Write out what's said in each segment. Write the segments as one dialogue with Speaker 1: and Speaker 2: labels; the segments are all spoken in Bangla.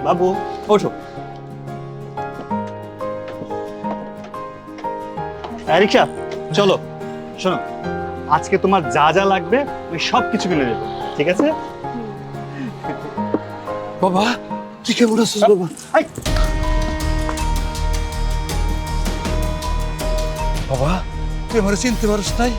Speaker 1: বাবু ওঠো। রিক্সা চলো। শোনো, আজকে তোমার যা যা লাগবে আমি সব কিছু কিনে দেবো, ঠিক আছে?
Speaker 2: বাবা তুই কেমন আছিস বাবা?
Speaker 1: এই,
Speaker 2: বাবা তুই আমার চিনতে পারিস নাই?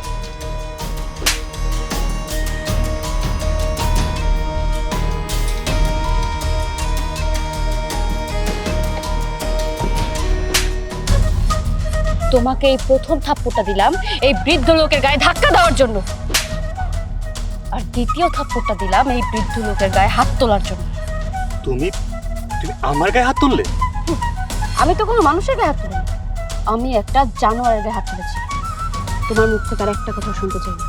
Speaker 3: তোমাকে এই প্রথম থাপ্পড়টা দিলাম এই বৃদ্ধ লোকের গায়ে ধাক্কা দেওয়ার জন্য, আর দ্বিতীয় থাপ্পড়টা দিলাম এই বৃদ্ধ লোকের গায়ে হাত তোলার জন্য।
Speaker 1: তুমি তুমি আমার গায়ে হাত তুললে?
Speaker 3: আমি তো কোনো মানুষের গায়ে হাত তুলিনি, আমি একটা জানোয়ারের গায়ে হাত তুলেছি। তোমার মুখ থেকে আর একটা কথা শুনতে চাই না।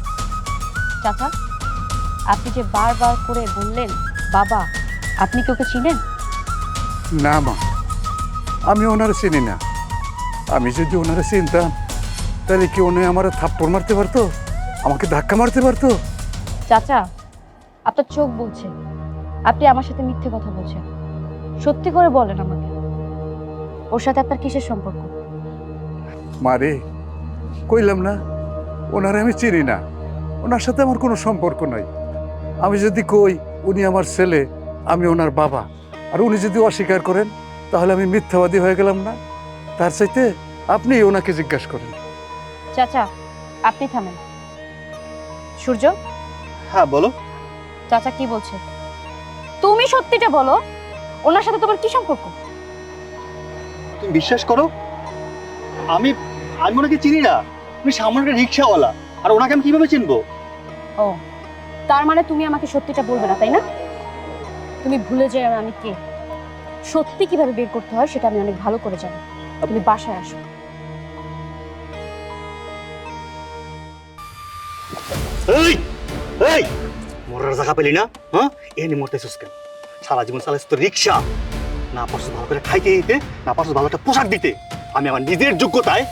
Speaker 3: চাচা, আপনি যে বারবার করে বললেন বাবা, আপনি কি ওকে চিনেন?
Speaker 2: না মা, আমি ওনারে চিনি না। আমি যদি ওনারে চিনতাম তাহলে কি উনি আমার থাপ্পড় মারতে পারতো, আমাকে ধাক্কা মারতে পারতো?
Speaker 3: চাচা, আপনার চোখ বলছে আপনি আমার সাথে মিথ্যে কথা বলছেন। সত্যি করে বলেন আমাকে, ওর সাথে আপনার কিসের সম্পর্ক?
Speaker 2: মারে কইলাম না ওনারে আমি চিনি না, ওনার সাথে আমার কোনো সম্পর্ক নাই। আমি যদি কই উনি আমার ছেলে, আমি ওনার বাবা, আর উনি যদি অস্বীকার করেন তাহলে আমি মিথ্যাবাদী হয়ে গেলাম না? তার চাইতে আপনি ওনাকে জিজ্ঞাসা করেন।
Speaker 3: চাচা, আপনি থামেন। সূর্য,
Speaker 1: হ্যাঁ বলো।
Speaker 3: চাচা কি বলছে তুমি সত্যিটা বলো, ওনার সাথে তোমার কি সম্পর্ক?
Speaker 1: তুমি বিশ্বাস করো, আমি আমি ওনাকে চিনি না। তুমি সামান্য একটা রিক্সাওয়ালা, আর ওনাকে আমি কিভাবে চিনবো?
Speaker 3: ও, তার মানে তুমি আমাকে সত্যিটা বলবে না, তাই না? তুমি ভুলে যাও আমি কে। সত্যি কিভাবে বের করতে হয় সেটা আমি অনেক ভালো করে জানি। তুমি বাসায় আসো।
Speaker 1: এই এই মরার জায়গা পেলি না? হ্যাঁ, এনে মরতেছিস কেন? সারা জীবন চালাইছিস তো রিক্সা, না পারছিস ভালো করে খাইতে দিতে, না পারছিস ভালো একটা পোশাক দিতে। আমি আমার নিজের যোগ্যতায়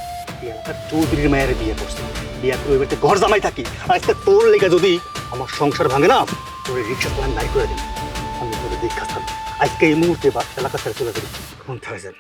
Speaker 1: এই এলাকার চৌধুরীর মায়ের বিয়ে করছি, বিয়ে করে ওই বাড়িতে ঘর জামাই থাকি। আজকে তোর লেগে যদি আমার সংসার ভাঙে না, তোর রিক্সা চালান নাই করে দিন। আমি তোর দীক্ষা স্থান আজকে এই মুহূর্তে বা এলাকা ছেড়ে চলে যাবি। কোন থাকে যান?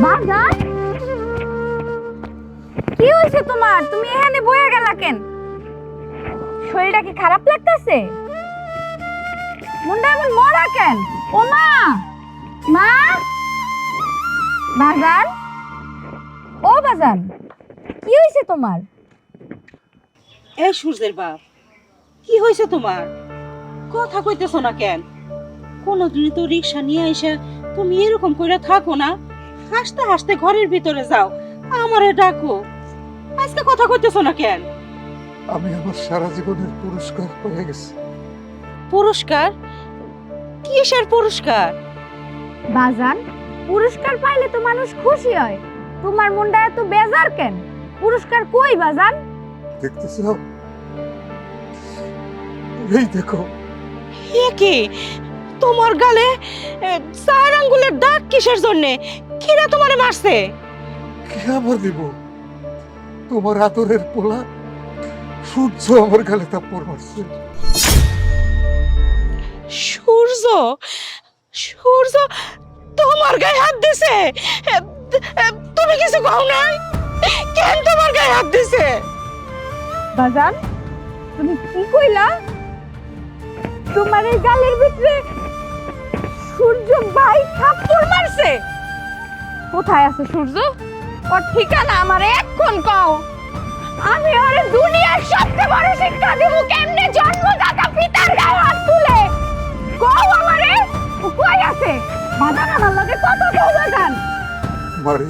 Speaker 4: বাজান, কি হয়েছে তোমার? তুমি এখানে বয়ে গেলা কেন? শরীরটা কি খারাপ লাগতেছে? মনটা এমন মরা কেন? ও মা, মা, বাজান, ও বাজান, কি হয়েছে তোমার?
Speaker 5: এই সূর্যের বাপ, কি হয়েছে তোমার? কথা কইতেছো না কেন? কোনদিনই তো রিক্সা নিয়ে আইসা তুমি এরকম করে থাকো না। হাসতে হাসতে ঘরের ভিতরে যাও, আমারে ডাকো। আজকে কথা কইতেছো না কেন?
Speaker 2: আমি আমার সারা জীবনের পুরস্কার পেয়ে গেছি।
Speaker 5: পুরস্কার? কিসের পুরস্কার?
Speaker 4: বাজান, পুরস্কার পাইলে তো মানুষ খুশি হয়, তোমার মনটা এত বেজার কেন? পুরস্কার কই বাজান?
Speaker 2: দেখতেছ, এই দেখো।
Speaker 5: এ কি তোমার গালে চার আঙ্গুলের দাগ? কিসের জন্যে? কিরা তোমারে মারছে?
Speaker 2: কে আবার দিব? তোমার আদরের পোলা সূর্য আমার গালে থাপ্পড় মারছে।
Speaker 5: সূর্য? সূর্য তোমার গায়ে হাত দিছে? তুমি কিছু কও নাই? কেন তোমার গায়ে হাত দিছে?
Speaker 4: বাজান, তুমি কি কইলা? তোমার এই গালের ভিতরে সূর্য ভাই থাপ্পড় মারছে? কোথায় আছে সূর্য? ওর ঠিকানা আমার এখন কও। আমি ওরে দুনিয়ার সবচেয়ে বড় শিক্ষা দেব কেমনে জন্মদাতা পিতার গায়ে হাত তুলে। কও আমারে ও কই আছে? বাজান আমার লগে কত কও বাজান।
Speaker 2: মারে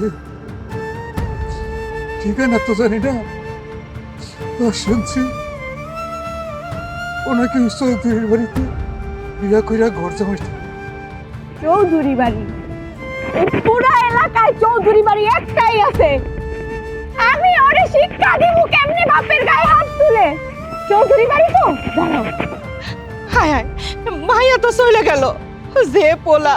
Speaker 2: ঠিকানা তো জানি না, শুনছি ওনাকে চৌধুরীর বাড়িতে বিয়া কইরা ঘর জামাই।
Speaker 4: চৌধুরী বাড়ি? এই পুরা এলাকায় চৌধুরী বাড়ি একটাই আছে। আমি ওরে শিক্ষা দেব কেমনে বাপের গায়ে হাত তুলে। চৌধুরী বাড়ি তো দাঁড়াও।
Speaker 5: হায় হায়, মাইয়া তো চলে গেল। যে পোলা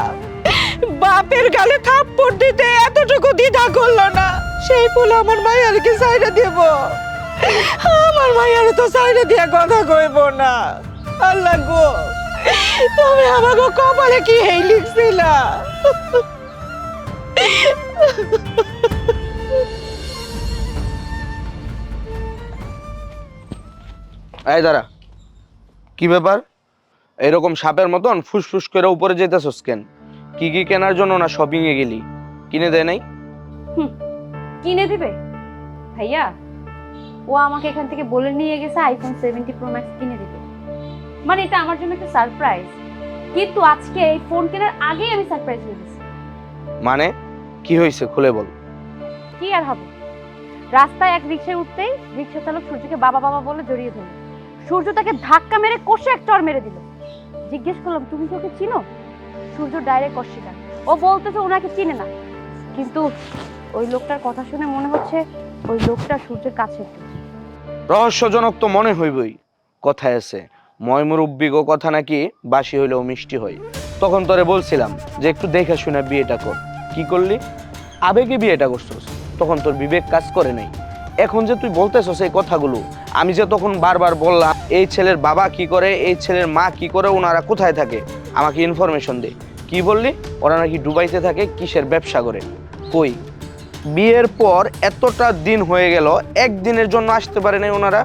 Speaker 5: বাপের গালে থাপ্পড় দিতে এতটুকু দ্বিধা করলো না, সেই পোলা আমার মাইয়ারকে সাইডে দেব? আমার মাইয়ারে তো সাইডে দিয়া কথা কইব না। আল্লাহ গো, তুমি আমাকে কপালে কি হেই লিখছিলা?
Speaker 6: এই দাঁড়া, কি ব্যাপার? এরকম সাপের মতন ফুসফুস করে উপরে যেতেছস কেন? কি কি কেনার জন্য না শপিং এ গেলি? কিনে দেয় নাই?
Speaker 3: কিনে দিবে ভাইয়া? ও আমাকে এখান থেকে বলে নিয়ে গেছে আইফোন 70 প্রো ম্যাক্স কিনে দিবে। মানে এটা আমার জন্য একটা সারপ্রাইজ, কিন্তু আজকে এই ফোন কেনার আগেই আমি সারপ্রাইজ হয়ে গেছি।
Speaker 6: মানে কি হয়েছে খুলে বল।
Speaker 3: কি আর হবে, রাস্তায় এক রিকশায় উঠতেই রিকশা চালক সূর্যকে বাবা বাবা বলে জড়িয়ে ধরল। সূর্য তাকে ধাক্কা মেরে কষে এক চড় মেরে দিল। জিজ্ঞেস করলাম তুমি কি ওকে চিনো? সূর্য ডাইরেক্ট অস্বীকার। ও বলতেছে ওনাকে চিনে না, কিন্তু ওই লোকটার কথা শুনে মনে হচ্ছে ওই লোকটা সূর্যের কাছে।
Speaker 6: রহস্যজনক তো মনে হইবই। কথায় আছে ময় মুরব্বি গো কথা নাকি বাসি হইলেও মিষ্টি হয়। তখন তোরে বলছিলাম যে একটু দেখে শুনে বিয়েটা কর, কি করলি? আবেগে বিয়েটা করছস, তখন তোর বিবেক কাজ করে নাই। এখন যে তুই বলতেছস এই কথাগুলো, আমি যে তখন বারবার বললাম এই ছেলের বাবা কি করে, এই ছেলের মা কি করে, ওনারা কোথায় থাকে, আমাকে ইনফরমেশন দে। কি বললি? ওরা নাকি দুবাইতে থাকে, কিসের ব্যবসা করে। কই, বিয়ের পর এতটা দিন হয়ে গেল, একদিনের জন্য আসতে পারে নাই ওনারা?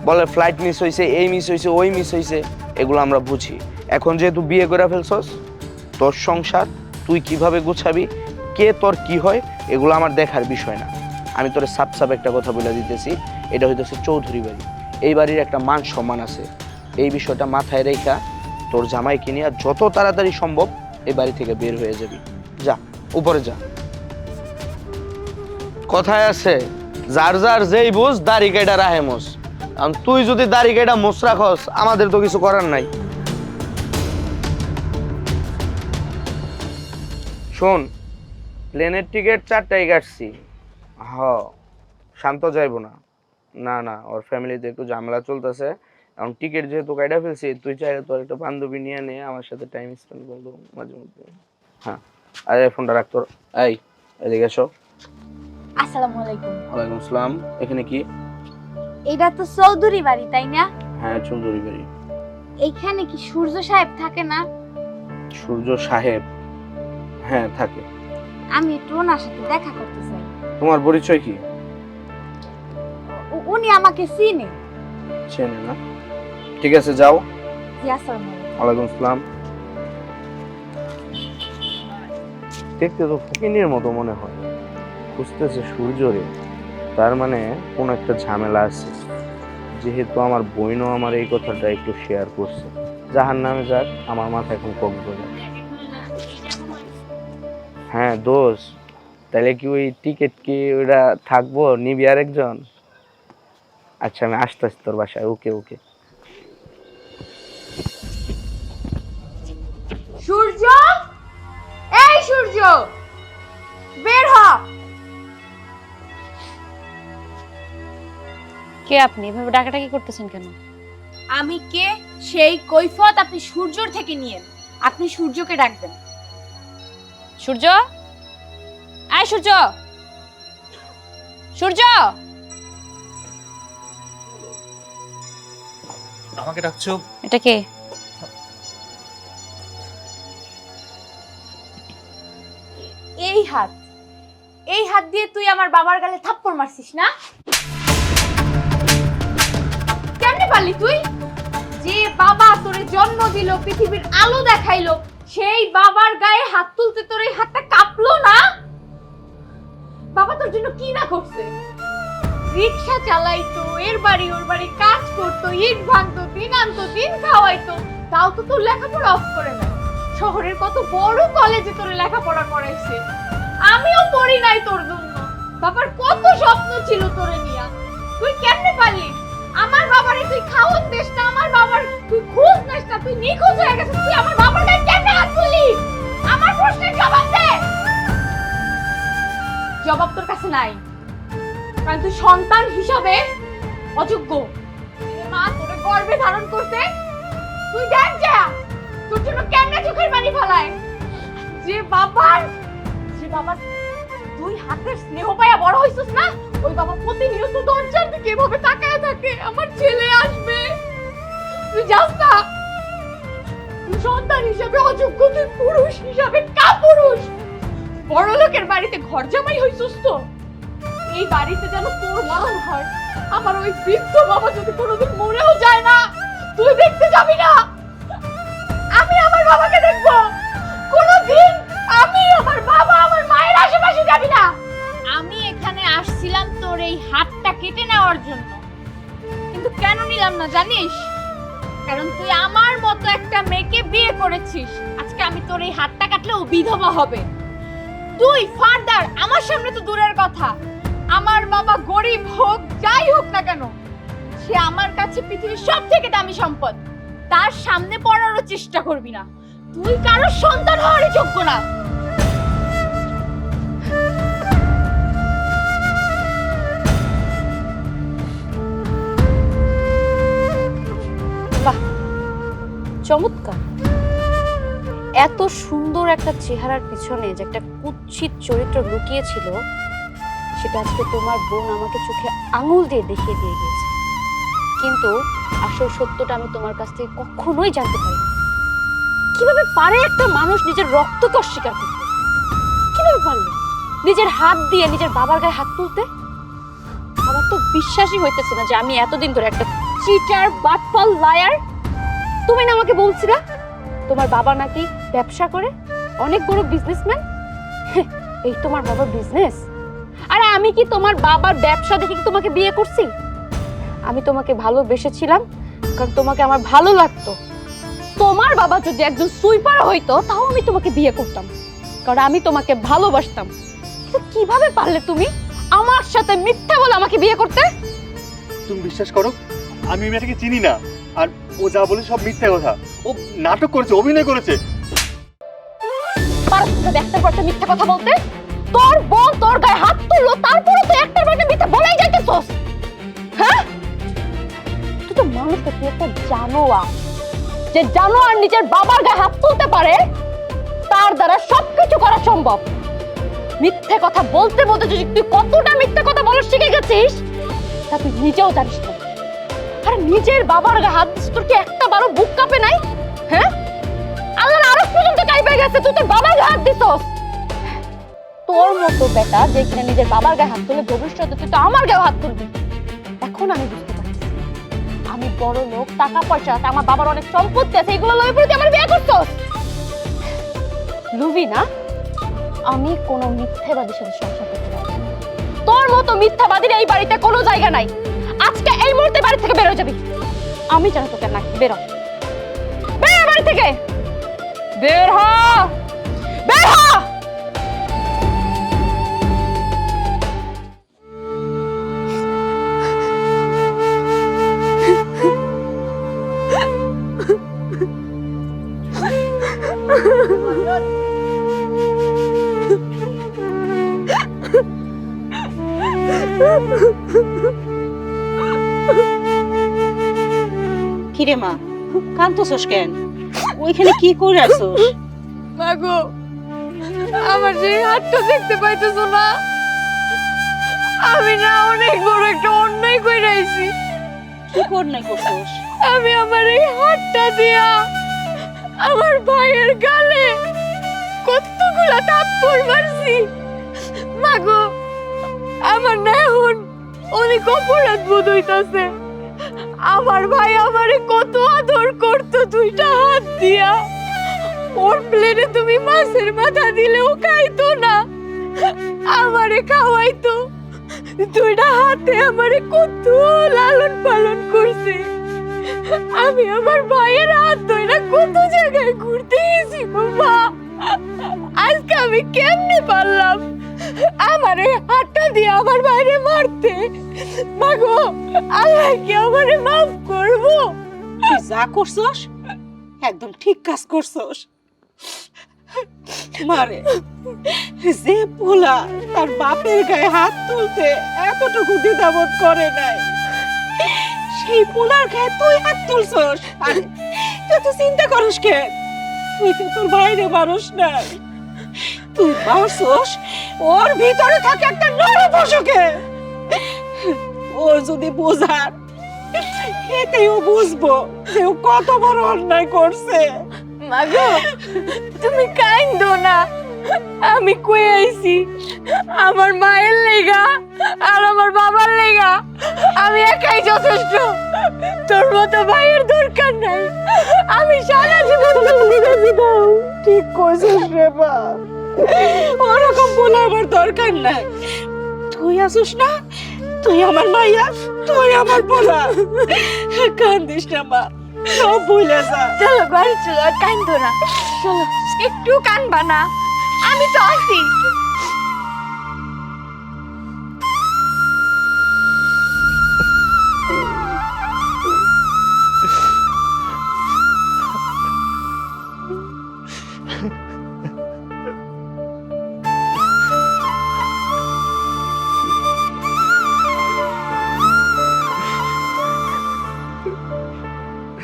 Speaker 6: বলে ফ্লাইট মিস হয়েছে, এই মিস হয়েছে, ওই মিস হয়েছে, এগুলো আমরা বুঝি। এখন যেহেতু বিয়ে করে ফেলছস, তোর সংসার তুই কিভাবে গুছাবি, কে তোর কি হয়, এগুলো আমার দেখার বিষয় না। আমি তোর সাপ সাপ একটা কথা বলে দিতেছি, এটা হইতেছে চৌধুরী বাড়ি। এই বাড়ির একটা মান সম্মান আছে। এই বিষয়টা মাথায় রেখা তোর জামাইকে নিয়ে যত তাড়াতাড়ি সম্ভব এই বাড়ি থেকে বের হয়ে যাবি। যা, উপরে যা। কথায় আছে যার যার যেই বুঝ দাড়ি কেটা রাহে মোস। তুই যদি দাড়ি কেটা মোস রাখস, আমাদের তো কিছু করার নাই। শোন, প্লেনের টিকিট 4টায় কাটছি। হ, শান্ত যাইব না। না না, ওর ফ্যামিলিতে একটু ঝামেলা চলতেছে। এখন টিকিট যেহেতু কাটা ফেলছি, তুই চাইলে তোর একটা বান্ধবী নিয়ে নে, আমার সাথে টাইম স্পেন্ড করবো মাঝে মধ্যে। হ্যাঁ, আরে ফোনটা রাখ তোর। এই, এদিকে এসো।
Speaker 4: আসসালামু আলাইকুম।
Speaker 6: ওয়ালাইকুম আসসালাম। এখানে কি?
Speaker 4: এটা তো চৌধুরী বাড়ি তাই না?
Speaker 6: হ্যাঁ, চৌধুরী বাড়ি।
Speaker 4: এইখানে কি সূর্য সাহেব থাকে না?
Speaker 6: সূর্য সাহেব? হ্যাঁ, থাকে।
Speaker 4: আমি একটু ওনার সাথে দেখা করতে চাই।
Speaker 6: তোমার পরিচয় কি?
Speaker 4: উনি আমাকে চিনে।
Speaker 6: চেনে না? ঠিক আছে, যাও।
Speaker 4: জি, আসসালামু আলাইকুম।
Speaker 6: ওয়ালাইকুম আসসালাম। দেখতে তো ফকিনের মতো মনে হয়, খুঁজতেছে সূর্যরে। তার মানে কোন একটা ঝামেলা আছে। যেহেতু আমার বোনও আমার এই কথাটা একটু শেয়ার করছে, যাহার নামে যাক, আমার মাথা এখন কক্সবাজার। হ্যাঁ দোষ, তাহলে কি ওই টিকিট কি ওটা থাকবো, নিবি আরেকজন? আচ্ছা, আমি আসতেছি তোর বাসায়। ওকে ওকে।
Speaker 4: সূর্য, এই সূর্য, বের হ।
Speaker 3: কে আপনি? এভাবে ডাকাডাকি করতেছেন কেন?
Speaker 4: আমি কে সেই কৈফিয়ত আপনি সূর্যর থেকে নিয়েন। আপনি সূর্যকে ডাকবেন।
Speaker 3: সূর্য, আয় সূর্য, সূর্য।
Speaker 7: আমাকে ডাকছো?
Speaker 3: এটা কে?
Speaker 4: এই হাত, এই হাত দিয়ে তুই আমার বাবার গালে থাপ্পড় মারছিস না? কেমনে পারলি তুই? যে বাবা তোরে জন্ম দিল, পৃথিবীর আলো দেখাইলো, সেই বাবার গায়ে হাত তুলতে তোর এই হাতটা কাঁপলো না? বাবা তোর জন্য কি না করছে? রিক্সা চালাইতো, এর বাড়ি ওর বাড়ি কাজ করতো, ইট ভাঙতো, দিন আনতো, দিন খাওয়াইতো, তাও তো তোর লেখাপড়া অফ করে না। শহরের কত বড় কলেজে তোর লেখাপড়া করাইছে, আমিও পড়ি নাই তোর জন্য। বাবার কত স্বপ্ন ছিল তোরে নিয়া, তুই কেমনে পারলি? আমার বাবারে তুই খাওয়ান দিস না, আমার বাবার তুই খোঁজ নিস না, তুই নিখোঁজ হয়ে গেছিস, তুই আমার বাবার গায়ে কেমনে হাত তুললি? আমার প্রশ্নের জবাব দে। জবাব তোর কাছে নাই, কারণ তুই সন্তান হিসাবে অযোগ্য। যে মা তোরে গর্ভে ধারণ করতে, তুই দেখ যা তোর জন্য কেমনে চোখের পানি ফেলায়। যে বাবার তুই হাতের স্নেহ পায়া বড় হইছিস না, ওই বাবা প্রতিনিয়ত দরজার দিকে এভাবে তাকায় থাকে, আমার ছেলে আসবে। তুই যাস না, তুই সন্তান হিসাবে অযোগ্য, তুই পুরুষ হিসাবে কাপুরুষ। বড় লোকের বাড়িতে ঘর জামাই হইছিস তো, এই বাড়িতে যেন তোর মরণ হয়। আমার ওই বৃদ্ধ বাবা যদি কোনোদিন মরেও যায় না, তুই দেখতে যাবি না, আমি আমার বাবাকে দেখবো। কোনোদিন আমি আমার বাবা আমার মায়ের আশেপাশে যাবি না। আমি এখানে আসছিলাম তোর এই হাতটা কেটে নেওয়ার জন্য, কিন্তু কেন নিলাম না জানিস? কারণ তুই আমার মতো একটা মেয়েকে বিয়ে করেছিস। আজকে আমি তোর এই হাতটা কাটলে ও বিধবা হবে। তুই ফার্দার আমার সামনে তো দূরের কথা, আমার বাবা গরিব হোক যাই হোক না কেন, সে আমার কাছে পৃথিবীর সব থেকে দামি সম্পদ। তার সামনে পড়ারও চেষ্টা করবি না, তুই কারো সন্তান হওয়ারই যোগ্য না।
Speaker 3: বাহ, চমৎকার। এত সুন্দর একটা চেহারার পিছনে যে একটা কুৎসিত চরিত্র লুকিয়ে ছিল, সেটা আজকে তোমার বোন আমাকে চোখে আঙুল দিয়ে দেখিয়ে দিয়ে গিয়েছে। কিন্তু আসল সত্যটা আমি তোমার কাছ থেকে কখনোই জানতে পারি। কিভাবে পারে একটা মানুষ নিজের রক্তকে অস্বীকার করতে? কিভাবে পারলো নিজের হাত দিয়ে নিজের বাবার গায়ে হাত তুলতে? আমার তো বিশ্বাসই হইতেছে না যে আমি এতদিন ধরে একটা চিটার, বাটপাল, লায়ার। তুমি না আমাকে বলছিলা তোমার বাবা নাকি ব্যবসা করে, অনেক বড় বিজনেসম্যান। এই তোমার বাবার বিজনেস? আরে আমি কি তোমার বাবার ব্যবসা দেখে কি তোমাকে বিয়ে করছি? আমি তোমাকে ভালোবেসেছিলাম কারণ তোমাকে আমার ভালো লাগতো। তোমার বাবা যদি একজন সুইপার হইতো তাও আমি তোমাকে বিয়ে করতাম, কারণ আমি তোমাকে ভালোবাসতাম। কিন্তু কিভাবে পারলে তুমি আমার সাথে মিথ্যা বলে আমাকে বিয়ে করতে?
Speaker 1: তুমি বিশ্বাস করো, আমি মেয়েটাকে চিনি না, আর ও যা বলে সব মিথ্যা কথা। ও নাটক করেছে, অভিনয় করেছে।
Speaker 3: পারছ না একটার পর একটা মিথ্যা কথা বলতে? তোর বোন তোর গায়ে হাত তুললো, তারপরে তুই একটার পর একটা মিথ্যা বলেই যাইতেছস। হ্যাঁ, তুই তো মানুষকে তুই একটা জানোয়ার, যে জানোয়ার নিজের বাবার গায়ে হাত তুলতে পারে, তার দ্বারা সবকিছু করা সম্ভব। মিথ্যে কথা বলতে বলতে যদি তুই কতটা মিথ্যে কথা বলা শিখে গেছিস তা তুই নিজেও জানিস না। আর নিজের বাবার গায়ে হাত দিস, তোর কি একটা বারো বুক কাঁপে নাই? হ্যাঁ, আল্লাহর আরশ পর্যন্ত কাঁপে গেছে, তুই তোর বাবার গায়ে হাত দিছস। তোর মতো বেটা যে কিনা নিজের বাবার গায়ে হাত তুলে ভবিষ্যতে তুই তো আমার গায়ে হাত তুলবি। এখন আমি বুঝতে পারছি, আমি বড় লোক, টাকা পয়সা আছে, আমার বাবার অনেক সম্পত্তি আছে, এগুলো লয়ে পড়ে তুই আমার বিয়ে করছস। লুবি না, আমি কোনো মিথ্যাবাদীর সাথে সংসার করতে পারবো না। তোর মতো মিথ্যাবাদীর এই বাড়িতে কোনো জায়গা নাই। আজকে এই মুহূর্তে বাড়ি থেকে বের হয়ে যাবি। আমি জানি তোকে না, বেরো, বের বাড়ি থেকে, বের হ, বের হ।
Speaker 5: কিরে মা, কাঁদতেছস কেন? ওইখানে কি করে আসছস?
Speaker 4: মাগো, আমার যে হাতটা দেখতে পাইতেছো না, আমি না অনেক বড় একটা অন্যায় কইরা আইছি।
Speaker 5: কি করনাই করছস?
Speaker 4: আমি আমার এই হাতটা দিয়া আমার ভাইয়ের গালে কতগুলা থাপ্পড় মারছি। মাগো, আমার না এখন অনেক অপরাধ বোধ হইতাছে। আমার ভাই আমারে কত আদর করত, দুইটা হাত দিয়া ওর প্লেটে তুমি মাছের মাথা দিলেও খাইতো না, আমারে খাওয়াইতো। দুইটা হাতে আমারে কত লালন পালন করছে। আমি আমার ভাইয়ের হাত ধরে কত জায়গায় ঘুরতে গেছি বাবা। আজকে আমি কেমনে পারলাম আমারে হাতটা দিয়ে আমার বাইরে মারতে? মাগো, আল্লাহ কি আমারে মাফ করবো?
Speaker 5: তুই যা করছস একদম ঠিক কাজ করছস। মারে, যে পোলা তার বাপের গায়ে হাত তুলতে এতটুকু দ্বিধাবোধ করে নাই, সেই পোলার গায়ে তুই হাত তুলছস। আরে তুই তো চিন্তা করিস কেন? তুই তো তোর বাইরে মানুষ নাই, তুই মারছস ওর ভিতরে থাকে একটা নরপশুকে। ও যদি বোঝার, এতেই ও বুঝবো যে ও কত বড় অন্যায় করছে।
Speaker 4: মাগো, তুমি কাইন্দো না। আমি কই আইছি আমার মায়ের লেগা আর আমার বাবার লেগা আমি একাই যথেষ্ট। তোর মতো ভাইয়ের দরকার নাই। আমি সারা জীবন
Speaker 5: ঠিক কইছিস রে মা, ওরকম বলে আমার দরকার নাই। তুই আসিস না, তুই আমার মাইয়া, তুই আমার পোলা। কান্দিস না মা, সব ভুলে যা।
Speaker 4: চলো ঘরে চলো, আর কাইন্দো না। চলো, একটু কানবা না, আমি তো আছি।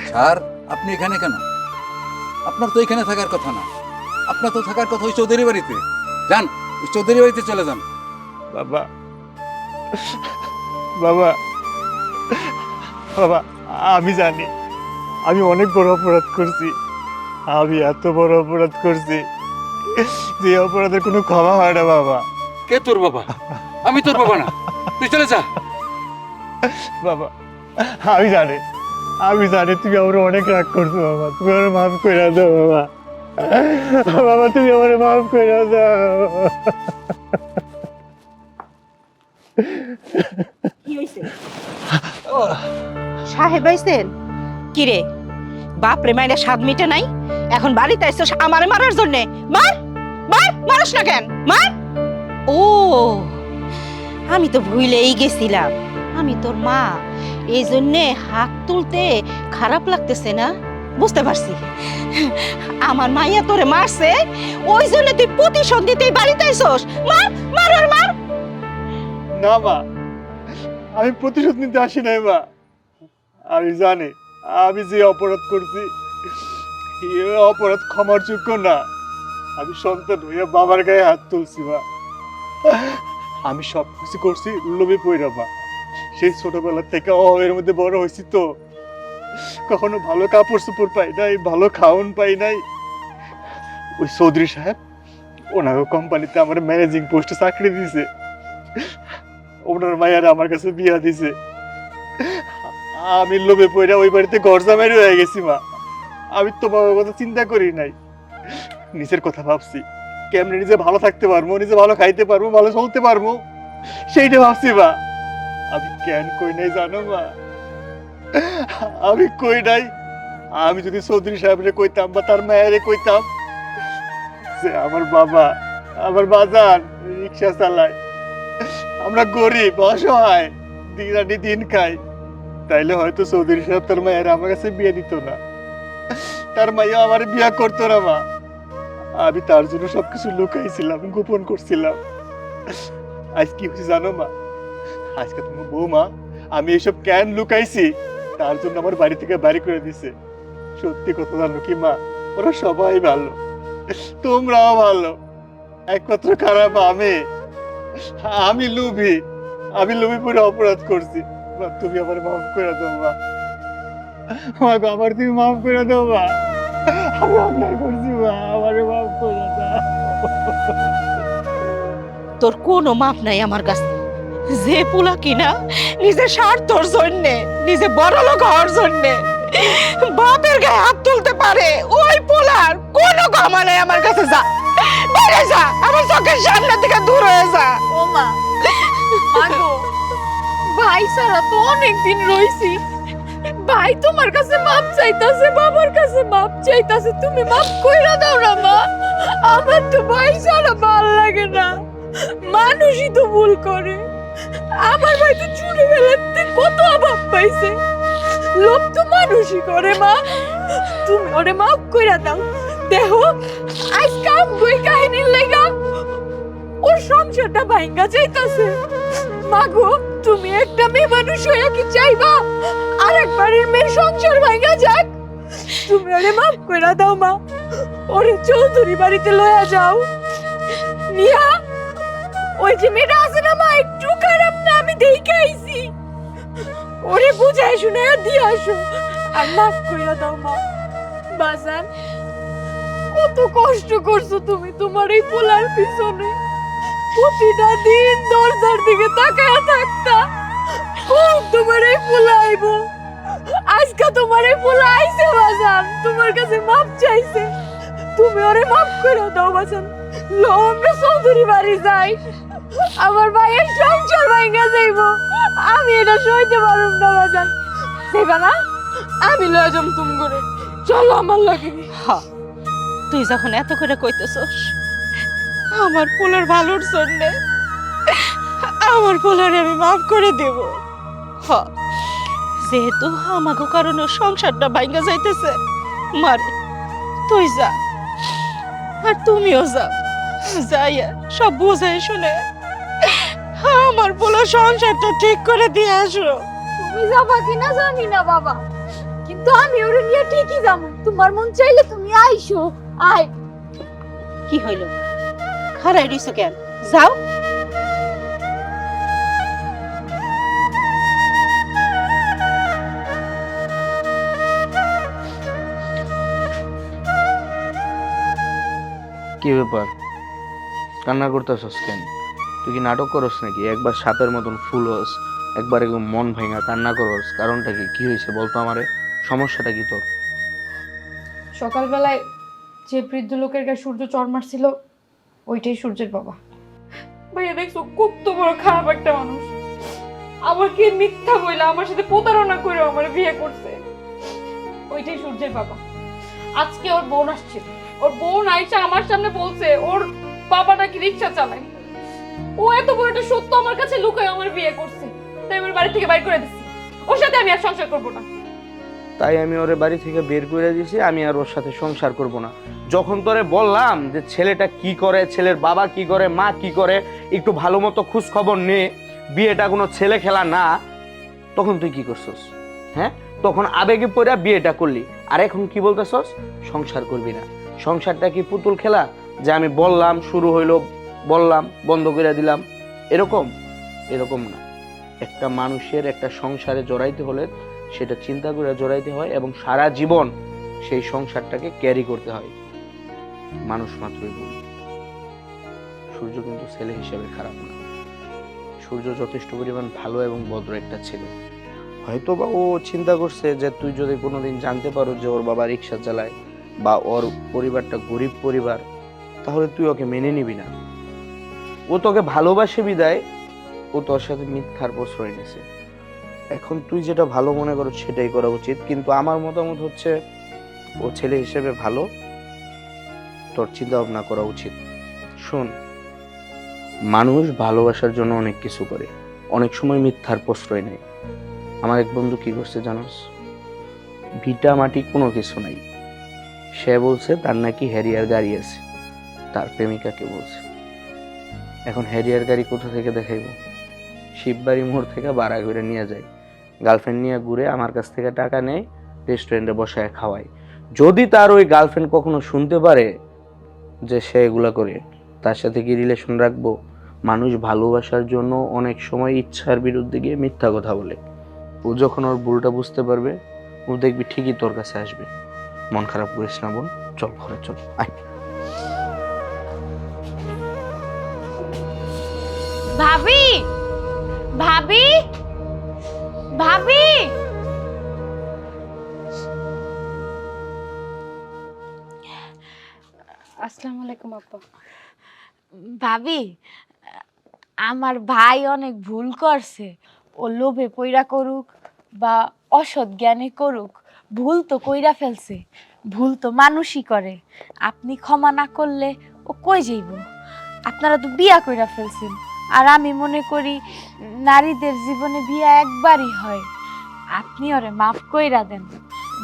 Speaker 2: স্যার, আপনি এখানে কেন? আপনার তো এখানে থাকার কথা না, আপনার তো থাকার কথা ওই চৌধুরী বাড়িতে। যান, ওই চৌধুরী বাড়িতে চলে যান।
Speaker 1: বাবা, বাবা, বাবা, আমি জানি আমি অনেক বড় অপরাধ করছি। আমি এত বড় অপরাধ করছি যে অপরাধের কোনো ক্ষমা হয় না বাবা।
Speaker 2: কে তোর বাবা? আমি তোর বাবা না, তুই চলে যা।
Speaker 1: বাবা, আমি জানি তুমি আমার অনেক রাগ করছো বাবা। তুমি আমার মাফ করে দাও বাবা। বাবা, তুমি আমার মাফ করে দাও।
Speaker 5: কি হইছে? ও সাহেব আইছেন? কি রে, বাপ রে মাইরে স্বাদ মিটে নাই, এখন বাড়িতে আইছস আমারে মারার জন্য? মার মার, মারস না কেন? মার। ও, আমি তো ভুলেই গেছিলাম, আমি তোর মা। এই জন্যে হাত তুলতে খারাপ লাগতেছে না? বুঝতে পারছি, আমার মাইয়া তোরে মারছে, ওই জন্য তুই প্রতিশোধ দিতেই বাড়িতে আইছস। মার মার আর মার।
Speaker 1: না মা, আমি প্রতিশোধ নিতে আসি নাই মা। আমি জানি আমি যে অপরাধ করছি এই অপরাধ ক্ষমার যোগ্য না। আমি সন্তান হইয়া বাবার গায়ে হাত তুলছি মা। আমি সব কিছু করছি লোভে পইরা মা। সেই ছোটবেলা থেকে অভাবের মধ্যে বড় হয়েছি তো, কখনো ভালো কাপড় চোপড় পাই নাই, ভালো খাওন পাই নাই। ওই চৌধুরী সাহেব ওনার কোম্পানিতে আমার ম্যানেজিং পোস্টে চাকরি দিয়েছে, ওনার মায়ের আমার কাছে বিয়া দিছে। আমি লোভে পড়ে ওই বাড়িতে ঘর জামাই হয়ে গেছি মা। আমি তো বাবার কথা চিন্তা করি নাই, নিজের কথা ভাবছি, কেমনে নিজে ভালো থাকতে পারবো, নিজে ভালো খাইতে পারবো, ভালো চলতে পারবো, সেইটা ভাবছি মা। আমি কেন কই নাই জানো মা? আমি কই নাই, আমি যদি চৌধুরী সাহেবরে কইতাম বা তার মায়েরে কইতাম যে আমার বাবা, আমার বাজার রিক্সা চালায়, আমরা গরিব অসহায়, দিন আনি দিন খাই, তাইলে হয়তো চৌধুরী সাহেব তার মায়ের আমার কাছে বিয়ে দিত না, তার মাইয়া আমার বিয়া করতো না মা। আমি তার জন্য সবকিছু লুকাইছিলাম, গোপন করছিলাম। আজ কি হয়েছে জানো মা? আজকে তোমার বৌমা আমি এইসব কেন লুকাইছি তার জন্য আমার বাড়ি থেকে বাড়ি করে দিছে। সত্যি কথা জানো কি মা, ওরা সবাই ভালো, তোমরাও ভালো, একমাত্র খারাপ আমি লোভী। আমি লোভী পরে অপরাধ করছি মা। তুমি আমার মাফ করে দাও মা। আমার তুমি মাফ করে দাও মা। আমি অন্যায় করছি মা, আমারে মাফ করে দাও।
Speaker 5: তোর কোনো মাপ নাই আমার কাছে। যে পোলা কিনা নিজের স্বার্থর জন্যে, নিজে বড় লোক হওয়ার জন্যে বাপের গায়ে হাত তুলতে আমার সামনে থেকে দূর হয়ে যা।
Speaker 4: ও মা, মাগো, ভাই সারা তো অনেকদিন রইছি। ভাই তোমার কাছে মাপ চাইতাছে, বাবার কাছে মাপ চাইতাছে, তুমি মাপ কইরা দাও না মা। আমার তো ভাই সারা ভাল লাগে না, মানুষই তো ভুল করে। আমার ভাই তো ছোটবেলাতে কত অভাব পাইছে, লোভ তো মানুষই করে মা। তুমি ওরে মাপ কইরা দাও। দেখো আজ কাম বই কাহিনীর লেগা ওর সংসারটা ভাঙ্গা যাইতাছে। মাগো, তুমি একটা মেয়ে মানুষ হইয়া কি চাইবা আরেক বাড়ির মেয়ের সংসার ভাঙ্গা যাক? তুমি ওরে মাফ কইরা দাও মা, ওরে চৌধুরী বাড়িতে লইয়া যাও। নিয়া, ওই যে মেয়েটা আছে না মা, একটু খারাপ না, আমি দেখে আইছি। ওরে বুঝাই শুনে দিয়ে আসো আর মাফ কইরা দাও মা। বাজান, কত কষ্ট করছো তুমি তোমার এই পোলার পিছনে, প্রতিটা দিন দরজার দিকে তাকায়া থাকতা। খুব তোমার এই পোলা আইবো, আজকে তোমার এই পোলা আইছে বাজান, তোমার কাছে মাপ চাইছে। তুমি ওরে মাফ করে দাও বাজান। লো, আমরা চৌধুরী বাড়ি যাই, আমার ভাইয়ের সংসার ভাঙা যাইবো, আমি এটা সইতে পারব না বাজান। যাইবা না? আমি লয়ে যাম তুমি করে, চলো আমার লাগে।
Speaker 5: হ্যাঁ, তুই যখন এত করে কইতেছস আমার পোলার ভালোর জন্য, আমার পোলারে আমি মাফ করে দেব। হ্যাঁ, যেহেতু আমাকে কারণে সংসারটা ভাঙ্গা যাইতেছে, মারে তুই যা আর তুমিও যাও, যাইয়া সব বোঝাই শুনে আমার পোলার সংসারটা ঠিক করে দিয়ে আসো।
Speaker 4: তুমি যাবা কিনা জানি না বাবা, কিন্তু আমি ওরে নিয়ে ঠিকই যাবো। তোমার মন চাইলে তুমি আইসো, আয়।
Speaker 5: কি হইল, খারাই রইছো কেন? যাও।
Speaker 6: কি ব্যাপার, কান্না করতেছস কেন? তুই কি নাটক করস নাকি? একবার সাপের মতন ফুলস, একবার একদম মন ভাঙা কান্না করস, কারণটা কি? কি হয়েছে বলতো আমারে, সমস্যাটা কি তোর?
Speaker 7: সকালবেলায় যে বৃদ্ধ লোকের গায়ে সূর্য চড় মারছিল, ওইটাই সূর্যের বাবা। ভাইয়া দেখছো কত বড় খারাপ একটা মানুষ, আমাকে মিথ্যা বইলা আমার সাথে প্রতারণা করে আমার বিয়ে করছে। ওইটাই সূর্যের বাবা। আজকে ওর বোন আসছে, ওর বোন আইসা আমার সামনে বলছে ওর বাবা নাকি রিক্সা চালায়। ও এত বড় একটা সত্য আমার কাছে লুকায় আমার বিয়ে করছে, তাই আমার বাড়ি থেকে বাইর করে দিচ্ছি। ওর সাথে আমি আর সংসার করবো না।
Speaker 6: তাই আমি ওরে বাড়ি থেকে বের করে দিয়েছি, আমি আর ওর সাথে সংসার করব না। যখন তোরে বললাম যে ছেলেটা কি করে, ছেলের বাবা কি করে, মা কি করে, একটু ভালো মতো খোঁজ খবর নে, বিয়েটা কোনো ছেলে খেলা না, তখন তুই কি করছস? হ্যাঁ, তখন আবেগে পড়ে বিয়েটা করলি, আর এখন কি বলতেছস সংসার করবি না। সংসারটা কি পুতুল খেলা যে আমি বললাম শুরু হইলো, বললাম বন্ধ করে দিলাম, এরকম? এরকম না। একটা মানুষের একটা সংসারে জড়াইতে হলে সেটা চিন্তা করে জড়াইতে হয় এবং সারা জীবন সেই সংসারটাকে ক্যারি করতে হয়। মানুষ মাত্রই ভুল। সূর্য কিন্তু ছেলে হিসেবে খারাপ না, সূর্য যথেষ্ট পরিমাণ ভালো এবং ভদ্র একটা ছেলে। হয়তো বা ও চিন্তা করছে যে তুই যদি কোনোদিন জানতে পারো যে ওর বাবা রিক্সা চালায় বা ওর পরিবারটা গরিব পরিবার, তাহলে তুই ওকে মেনে নিবি না। ও তোকে ভালোবাসে বিদায় ও তোর সাথে মিথ্যার প্রশ্রয় নিছে। এখন তুই যেটা ভালো মনে করো সেটাই করা উচিত, কিন্তু আমার মতামত হচ্ছে ও ছেলে হিসেবে ভালো, তোর চিন্তা ভাবনা করা উচিত। শোন, মানুষ ভালোবাসার জন্য অনেক কিছু করে, অনেক সময় মিথ্যার প্রশ্রয় নেয়। আমার এক বন্ধু কি করছে জানোস? ভিটা মাটি কোনো কিছু নাই, সে বলছে তার নাকি হ্যারিয়ার গাড়ি আছে, তার প্রেমিকাকে বলছে। এখন হ্যারিয়ার গাড়ি কোথা থেকে দেখাইব? শিববাড়ি মোড় থেকে ভাড়া করে নিয়ে যায়, গার্লফ্রেন্ড নিয়ে ঘুরে, আমার কাছ থেকে টাকা নেয়, রেস্টুরেন্টে বসায় খাওয়ায়। যদি তার ওই গার্লফ্রেন্ড কখনো শুনতে পারে যে সে এগুলা করে, তার সাথে কি রিলেশন রাখবো? মানুষ ভালোবাসার জন্য অনেক সময় ইচ্ছার বিরুদ্ধে গিয়ে মিথ্যা কথা বলে। ও যখন ওর ভুলটা বুঝতে পারবে, ও দেখবি ঠিকই তোর কাছে আসবে। মন খারাপ করিস না বোন, চল ঘরে চল, আয়।
Speaker 4: ভাবি, ভাবি, ভাবি,
Speaker 7: আসসালামু আলাইকুম আপা।
Speaker 4: ভাবি, আমার ভাই অনেক ভুল করছে। ও লোভে পইরা করুক বা অসৎ জ্ঞানে করুক, ভুল তো কইরা ফেলছে। ভুল তো মানুষই করে। আপনি ক্ষমা না করলে ও কই যাইব? আপনারা তো বিয়া কইরা ফেলছেন, আর আমি মনে করি নারীদের জীবনে বিয়া একবারই হয়। আপনি ওরে মাফ কইরা দেন।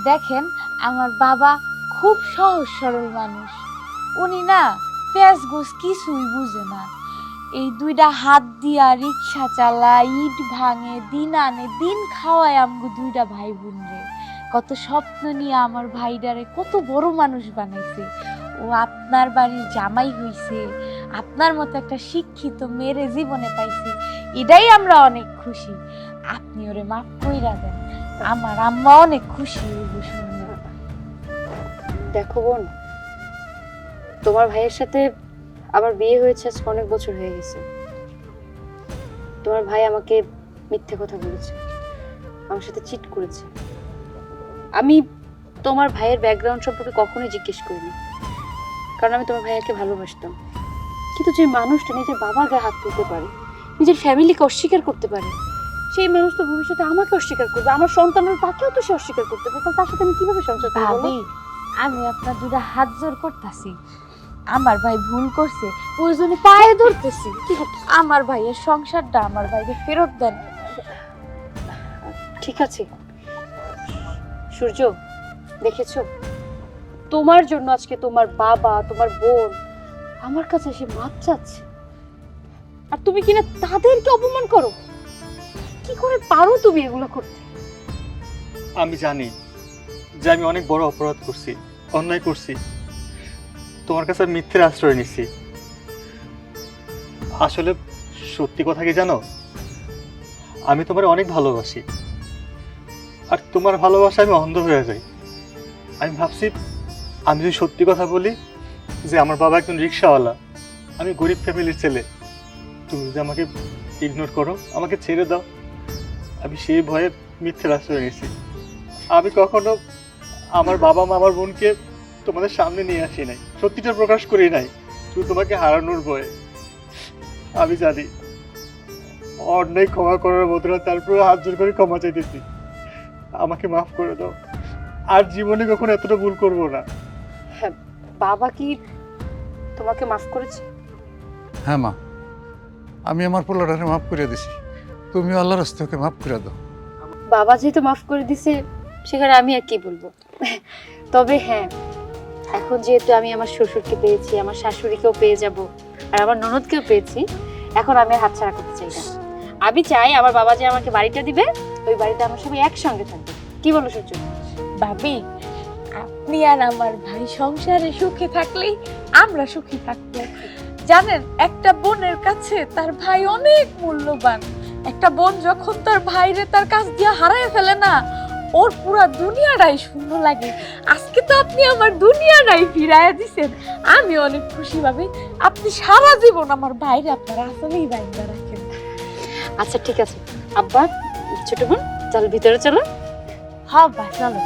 Speaker 4: দেখেন, আমার বাবা খুব সহজ সরল মানুষ। উনি না পেঁয়াজ গোস কিছুই বুঝে না। এই দুইটা হাত দিয়া রিক্সা চালায়, ইট ভাঙে, দিন আনে দিন খাওয়ায় আমগো দুইটা ভাই বোন রে। কত স্বপ্ন নিয়ে আমার ভাইডারে কত বড় মানুষ বানাইছে। ও আপনার বাড়ির জামাই হইছে, আপনার মতো একটা শিক্ষিত মেয়েরে জীবনে পাইছে, এটাই আমরা অনেক খুশি। আপনি ওরে মাফ কইরা দেন, আমার আম্মা অনেক খুশি হইব শুনে।
Speaker 3: দেখো বোন, তোমার ভাইয়ের সাথে আমার বিয়ে হয়েছে আজকে অনেক বছর হয়ে গেছে। তোমার ভাই আমাকে মিথ্যে কথা বলেছে, আমার সাথে চিট করেছে। আমি তোমার ভাইয়ের ব্যাকগ্রাউন্ড সম্পর্কে কখনোই জিজ্ঞেস করিনি, কারণ আমি তোমার ভাইয়াকে ভালোবাসতাম। কিন্তু যে মানুষটা নিজের বাবার গায়ে হাত তুলতে পারে, নিজের ফ্যামিলিকে অস্বীকার করতে পারে, সেই মানুষ তো ভবিষ্যতে আমাকে অস্বীকার করবে, আমার সন্তানের তাকেও তো সে অস্বীকার করতে পারে। তার সাথে আমি কিভাবে সংসার করব?
Speaker 4: ভাবি, আমি আপনার দুটা হাত জোর করতেছি। আমার ভাই ভুল করছে, প্রয়োজনে পায়ে ধরতেছি। আমার ভাইয়ের সংসারটা আমার ভাইকে ফেরত দেন।
Speaker 3: ঠিক আছে সূর্য, দেখেছো, তোমার জন্য আজকে তোমার বাবা, তোমার বোন আমার কাছে এসে মাপ চাচ্ছে, আর তুমি কিনা তাদেরকে অপমান করো। কি করে পারো তুমি এগুলো করতে?
Speaker 1: আমি জানি যে আমি অনেক বড় অপরাধ করছি, অন্যায় করছি। তোমার কাছে মিথ্যের আশ্রয় নিছি। আসলে সত্যি কথা কি জানো, আমি তোমার অনেক ভালোবাসি, আর তোমার ভালোবাসা আমি অন্ধ হয়ে যাই। আমি ভাবছি আমি যদি সত্যি কথা বলি যে আমার বাবা একজন রিক্সাওয়ালা, আমি গরিব ফ্যামিলির ছেলে, তুমি যদি আমাকে ইগনোর করো, আমাকে ছেড়ে দাও, আমি সেই ভয়ে মিথ্যের আশ্রয় নিয়েছি। আমি কখনো আমার বাবা মা আমার বোনকে তোমাদের সামনে নিয়ে আসি নাই, সত্যিটা প্রকাশ করি নাই, শুধু তোমাকে হারানোর ভয়ে। আমি জানি অন্যায় ক্ষমা করার মতো না, তারপরে হাত জোর করে ক্ষমা চাইতেছি, আমাকে মাফ করে দাও। আর জীবনে কখনো এতটা ভুল করবো না।
Speaker 3: হ্যাঁ, বাবা কি তোমাকে মাফ করেছে?
Speaker 2: হ্যাঁ মা, আমি আমার পোলাটারে মাফ করে দিছি, তুমি আল্লাহর রাস্তায় ওকে মাফ করে দাও।
Speaker 3: বাবা যেহেতু মাফ করে দিছে, সেখানে আমি আর কি বলবো। তবে হ্যাঁ, এখন যেহেতু আমি আমার শ্বশুরকে পেয়েছি, আমার শাশুড়িকেও পেয়ে যাব, আর আমার ননদকেও পেয়েছি, এখন আমি আর হাতছাড়া করতে চাই না। আমি চাই আমার বাবা যে আমাকে বাড়িটা দিবে, ওই বাড়িতে আমরা সবাই একসঙ্গে থাকবো। কি বলো সূর্য?
Speaker 4: ভাবি, আপনি আর আমার ভাই সংসারে সুখে থাকলেই আমরা সুখী থাকবো। জানেন, একটা বোনের কাছে তার ভাই অনেক মূল্যবান। একটা বোন যখন তার ভাইরে তার কাছ দিয়ে হারায় ফেলে না, ওর পুরা দুনিয়াটাই শূন্য লাগে। আজকে তো আপনি আমার দুনিয়াটাই ফিরাইয়া দিছেন, আমি অনেক খুশি ভাবি। আপনি সারা জীবন আমার ভাইরে আপনারা আসলেই বাইন্দা রাখেন।
Speaker 3: আচ্ছা ঠিক আছে আব্বা, ছোট বোন চল ভিতরে চলো।
Speaker 4: হ্যাঁ বা চলো।